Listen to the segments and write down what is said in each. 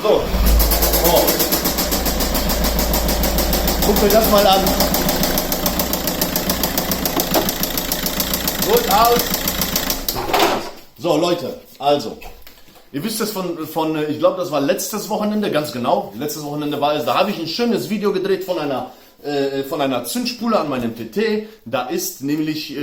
So. Oh. Guckt euch das mal an. Gut aus. So Leute, also, ihr wisst es von ich glaube das war letztes Wochenende, ganz genau. Letztes Wochenende war es, da habe ich ein schönes Video gedreht von einer Zündspule an meinem TT. Da ist nämlich,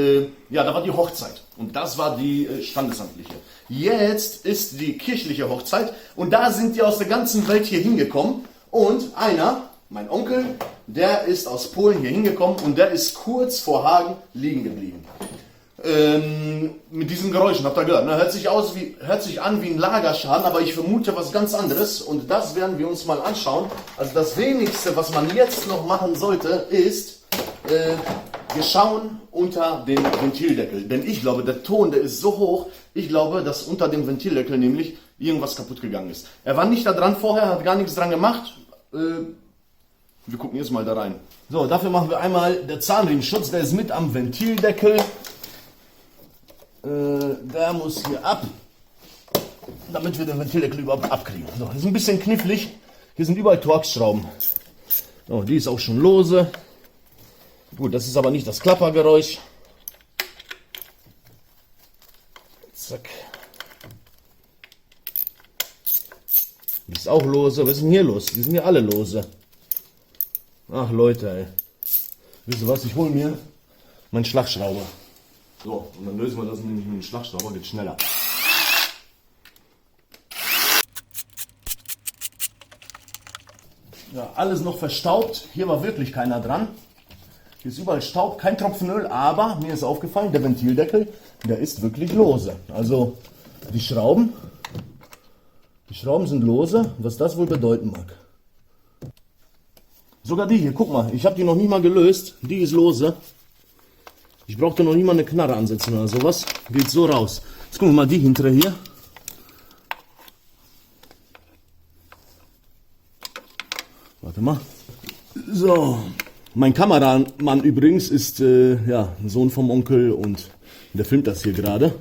ja, da war die Hochzeit. Und das war die standesamtliche. Jetzt ist die kirchliche Hochzeit. Und da sind die aus der ganzen Welt hier hingekommen. Und einer, mein Onkel, der ist aus Polen hier hingekommen. Und der ist kurz vor Hagen liegen geblieben. Mit diesen Geräuschen, habt ihr gehört, ne? Hört sich an wie ein Lagerschaden, aber ich vermute was ganz anderes und das werden wir uns mal anschauen. Also das Wenigste, was man jetzt noch machen sollte, ist, wir schauen unter den Ventildeckel, denn ich glaube, der Ton, der ist so hoch, ich glaube, dass unter dem Ventildeckel nämlich irgendwas kaputt gegangen ist. Er war nicht da dran vorher, hat gar nichts dran gemacht. Wir gucken jetzt mal da rein. So, dafür machen wir einmal der Zahnriemenschutz, der ist mit am Ventildeckel. Der muss hier ab, damit wir den Ventildeckel überhaupt abkriegen. So, das ist ein bisschen knifflig. Hier sind überall Torx-Schrauben. So, die ist auch schon lose. Gut, das ist aber nicht das Klappergeräusch. Zack. Die ist auch lose. Was ist denn hier los? Die sind hier alle lose. Ach Leute, ey. Wisst ihr was? Ich hole mir meinen Schlagschrauber. So, und dann lösen wir das nämlich mit dem Schlagschrauber, geht schneller. Ja, alles noch verstaubt. Hier war wirklich keiner dran. Hier ist überall Staub, kein Tropfen Öl, aber mir ist aufgefallen, der Ventildeckel, der ist wirklich lose. Also die Schrauben sind lose, was das wohl bedeuten mag. Sogar die hier, guck mal, ich habe die noch nie mal gelöst. Die ist lose. Ich brauchte noch nie mal eine Knarre ansetzen oder sowas. Geht so raus. Jetzt gucken wir mal die hintere hier. Warte mal. So. Mein Kameramann übrigens ist ja, ein Sohn vom Onkel und der filmt das hier gerade.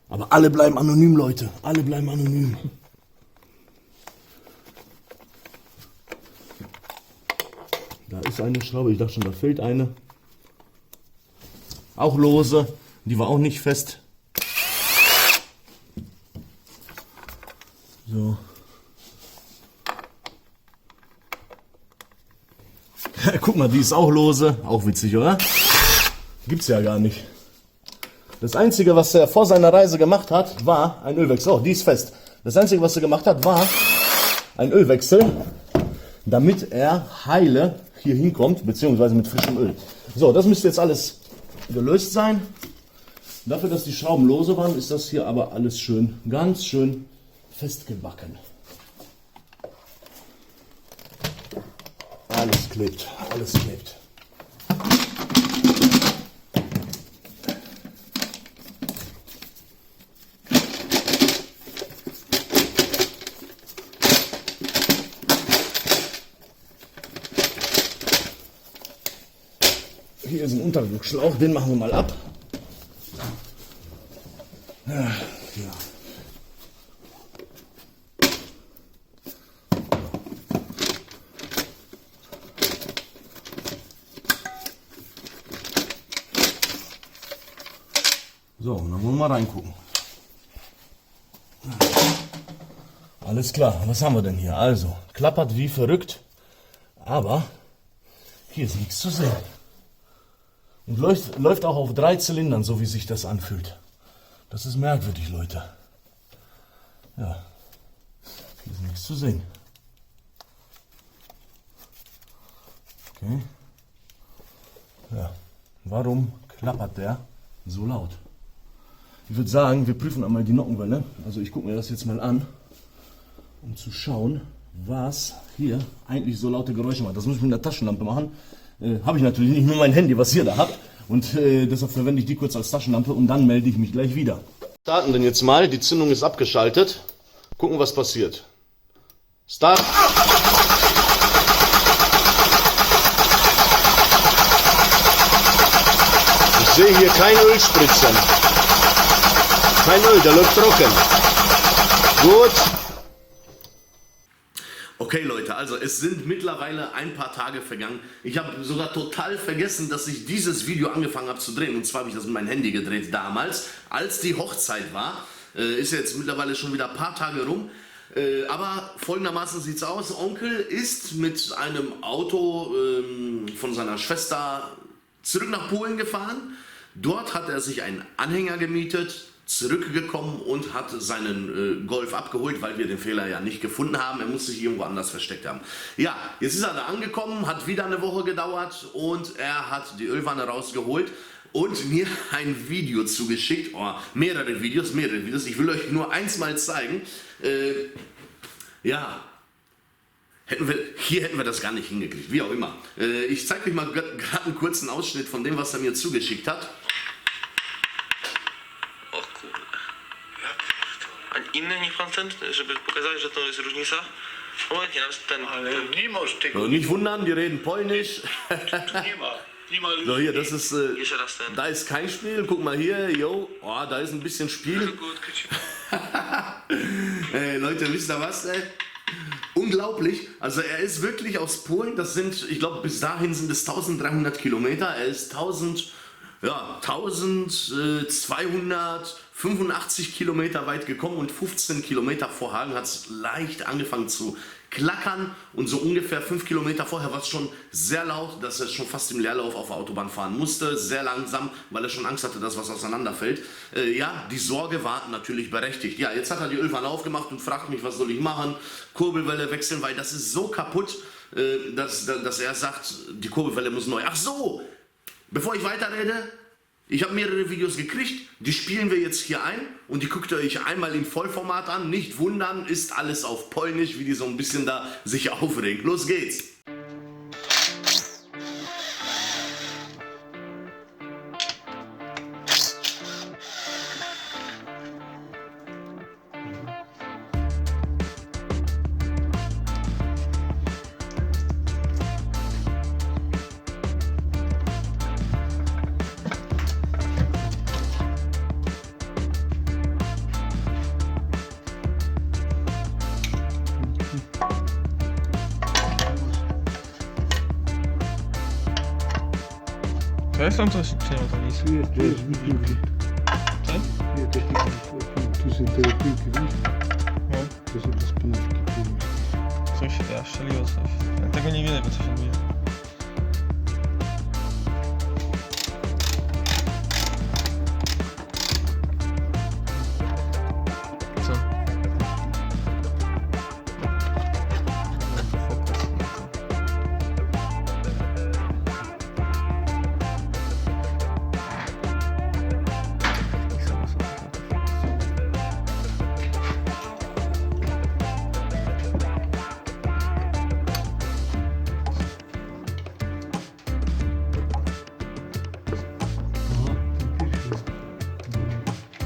Aber alle bleiben anonym, Leute. Alle bleiben anonym. Da ist eine Schraube. Ich dachte schon, da fehlt eine. Auch lose, die war auch nicht fest. So. Guck mal, die ist auch lose. Auch witzig, oder? Gibt's ja gar nicht. Das Einzige, was er vor seiner Reise gemacht hat, war ein Ölwechsel. Oh, die ist fest. Das Einzige, was er gemacht hat, war ein Ölwechsel, damit er heile hier hinkommt, beziehungsweise mit frischem Öl. So, das müsste jetzt alles gelöst sein. Dafür, dass die Schrauben lose waren, ist das hier aber alles schön, ganz schön festgebacken. Alles klebt, alles klebt. Hier ist ein Unterdruckschlauch, den machen wir mal ab. Ja. So, und dann wollen wir mal reingucken. Alles klar, was haben wir denn hier? Also, klappert wie verrückt, aber hier ist nichts zu sehen. Und läuft auch auf 3 Zylindern, so wie sich das anfühlt. Das ist merkwürdig, Leute. Ja, hier ist nichts zu sehen. Okay. Ja, warum klappert der so laut? Ich würde sagen, wir prüfen einmal die Nockenwelle. Also ich gucke mir das jetzt mal an, um zu schauen, was hier eigentlich so laute Geräusche macht. Das muss ich mit der Taschenlampe machen. Habe ich natürlich nicht, nur mein Handy, was ihr da habt. Und deshalb verwende ich die kurz als Taschenlampe und dann melde ich mich gleich wieder. Starten denn jetzt mal, die Zündung ist abgeschaltet. Gucken, was passiert. Start. Ich sehe hier kein Ölspritzen. Kein Öl, der läuft trocken. Gut. Okay Leute, also es sind mittlerweile ein paar Tage vergangen. Ich habe sogar total vergessen, dass ich dieses Video angefangen habe zu drehen. Und zwar habe ich das mit meinem Handy gedreht damals, als die Hochzeit war. Ist jetzt mittlerweile schon wieder ein paar Tage rum. Aber folgendermaßen sieht es aus. Onkel ist mit einem Auto von seiner Schwester zurück nach Polen gefahren. Dort hat er sich einen Anhänger gemietet, zurückgekommen und hat seinen Golf abgeholt, weil wir den Fehler ja nicht gefunden haben. Er muss sich irgendwo anders versteckt haben. Ja, jetzt ist er da angekommen, hat wieder eine Woche gedauert und er hat die Ölwanne rausgeholt und mir ein Video zugeschickt. Oh, mehrere Videos. Ich will euch nur eins mal zeigen. Ja, hier hätten wir das gar nicht hingekriegt, wie auch immer. Ich zeige euch mal gerade einen kurzen Ausschnitt von dem, was er mir zugeschickt hat. Inny niż pan ten, żeby pokazać, że to jest różnica? Obojętnie, nawet ten... Ale nie masz tego, So, nicht wundern, die reden Polnisch. tu nie ma. Nie ma So, hier, das ist, Jeszcze raz ten. da ist kein Spiel. Guck mal hier, yo, oh, da ist ein bisschen Spiel. Gut, Leute, wisst ihr was? Unglaublich. Also er ist wirklich aus Polen. Das sind, ich glaube, bis dahin sind es 1300 Kilometer. Er ist 1285 Kilometer weit gekommen und 15 Kilometer vor Hagen hat es leicht angefangen zu klackern und so ungefähr 5 Kilometer vorher war es schon sehr laut, dass er schon fast im Leerlauf auf der Autobahn fahren musste, sehr langsam, weil er schon Angst hatte, dass was auseinanderfällt. Ja, die Sorge war natürlich berechtigt. Ja, jetzt hat er die Ölwanne aufgemacht und fragt mich, was soll ich machen? Kurbelwelle wechseln, weil das ist so kaputt, dass er sagt, die Kurbelwelle muss neu. Ach so, bevor ich weiterrede, ich habe mehrere Videos gekriegt, die spielen wir jetzt hier ein und die guckt ihr euch einmal im Vollformat an. Nicht wundern, ist alles auf Polnisch, wie die so ein bisschen da sich aufregen. Los geht's! To jest tam coś, czy nie ma tam nic? Tu jest piłki. Co? Nie, te piłki. Tu są te piłki, widzisz? No. To są te spinówki. Coś się teraz strzeliło coś. Ale tego nie wiele, bo co się dzieje. Co? Fokus.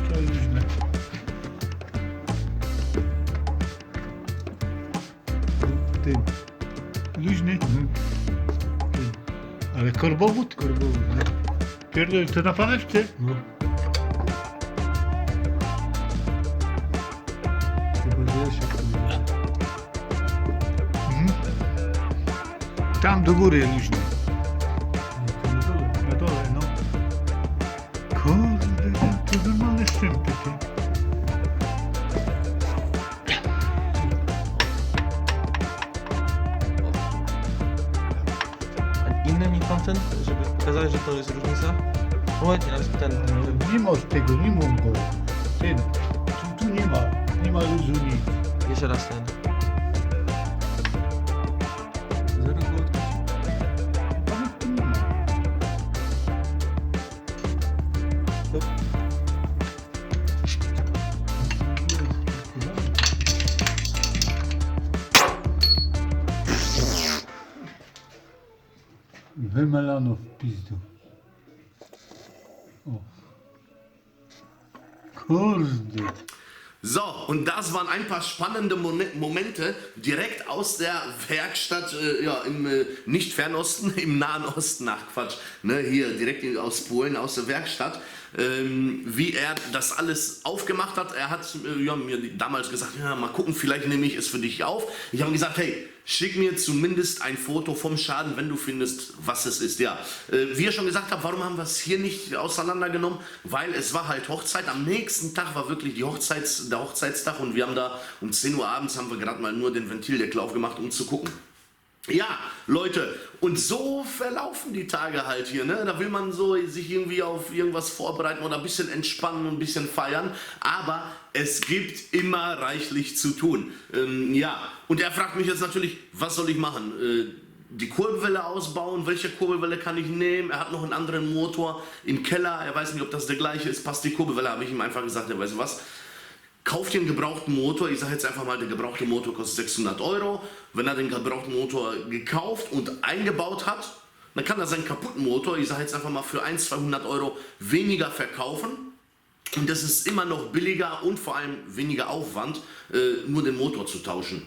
To luźne. Ty. Luźny? Ty. Ale korbowód? Korbowód, no. Pierdol, to na panewce? No. Chyba, że jeszcze tam do góry luźny. Na dole. Na dole, no. Kurde, to normalne szczępy, ty. A inny niż pan ten, żeby pokazać, że to jest różnica? Obojętnie, nawet ten. Nie masz tego, nie mam go. Ten. Tu nie ma. Nie ma luzu nic. Jeszcze raz ten. Zero go odkryć. Ale tu nie ma. Wymelano w pizdu. O. Kurde. So, und das waren ein paar spannende Momente direkt aus der Werkstatt, ja, im nicht Fernosten, im Nahen Osten, ach Quatsch, ne, hier direkt aus Polen, aus der Werkstatt. wie er das alles aufgemacht hat. Er hat mir damals gesagt, ja, mal gucken, vielleicht nehme ich es für dich auf. Ich habe gesagt, hey, schick mir zumindest ein Foto vom Schaden, wenn du findest, was es ist. Ja, wie ihr schon gesagt habt, warum haben wir es hier nicht auseinandergenommen? Weil es war halt Hochzeit. Am nächsten Tag war wirklich der Hochzeitstag und wir haben da um 10 Uhr abends haben wir gerade mal nur den Ventildeckel aufgemacht, um zu gucken. Ja, Leute, und so verlaufen die Tage halt hier, ne? Da will man so sich irgendwie auf irgendwas vorbereiten oder ein bisschen entspannen und ein bisschen feiern, aber es gibt immer reichlich zu tun. Ja, und er fragt mich jetzt natürlich, was soll ich machen? Die Kurbelwelle ausbauen, welche Kurbelwelle kann ich nehmen? Er hat noch einen anderen Motor im Keller, er weiß nicht, ob das der gleiche ist, passt die Kurbelwelle, habe ich ihm einfach gesagt, ja, weißt du was? Kauft ihr einen gebrauchten Motor, ich sage jetzt einfach mal, der gebrauchte Motor kostet 600 Euro. Wenn er den gebrauchten Motor gekauft und eingebaut hat, dann kann er seinen kaputten Motor, ich sage jetzt einfach mal, für 100-200 Euro weniger verkaufen. Und das ist immer noch billiger und vor allem weniger Aufwand, nur den Motor zu tauschen.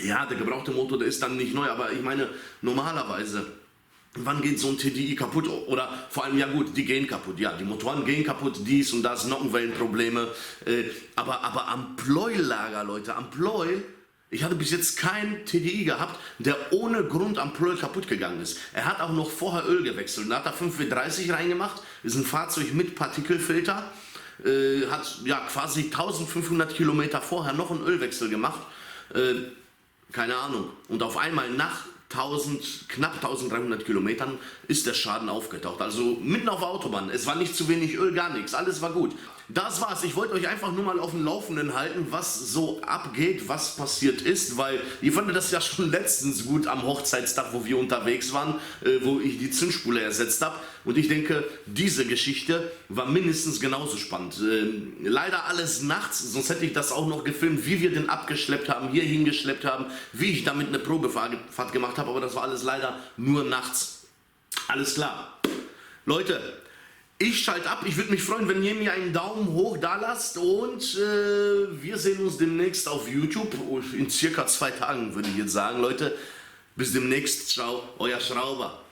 Ja, der gebrauchte Motor, der ist dann nicht neu, aber ich meine, normalerweise... Wann geht so ein TDI kaputt? Oder vor allem, ja gut, die gehen kaputt. Ja, die Motoren gehen kaputt, dies und das, Nockenwellenprobleme. Aber am Pleuellager, Leute, am Pleuel, ich hatte bis jetzt keinen TDI gehabt, der ohne Grund am Pleuel kaputt gegangen ist. Er hat auch noch vorher Öl gewechselt. Da hat er 5W30 reingemacht, ist ein Fahrzeug mit Partikelfilter. Hat ja quasi 1500 Kilometer vorher noch einen Ölwechsel gemacht. Keine Ahnung. Und auf einmal nach knapp 1300 Kilometern ist der Schaden aufgetaucht. Also mitten auf der Autobahn. Es war nicht zu wenig Öl, gar nichts. Alles war gut. Das war's. Ich wollte euch einfach nur mal auf dem Laufenden halten, was so abgeht, was passiert ist, weil ich fand das ja schon letztens gut am Hochzeitstag, wo wir unterwegs waren, wo ich die Zündspule ersetzt habe. Und ich denke, diese Geschichte war mindestens genauso spannend. Leider alles nachts, sonst hätte ich das auch noch gefilmt, wie wir den abgeschleppt haben, hier hingeschleppt haben, wie ich damit eine Probefahrt gemacht habe, aber das war alles leider nur nachts. Alles klar. Leute, ich schalte ab. Ich würde mich freuen, wenn ihr mir einen Daumen hoch da lasst und wir sehen uns demnächst auf YouTube. In circa 2 Tagen würde ich jetzt sagen, Leute. Bis demnächst. Ciao, euer Schrauber.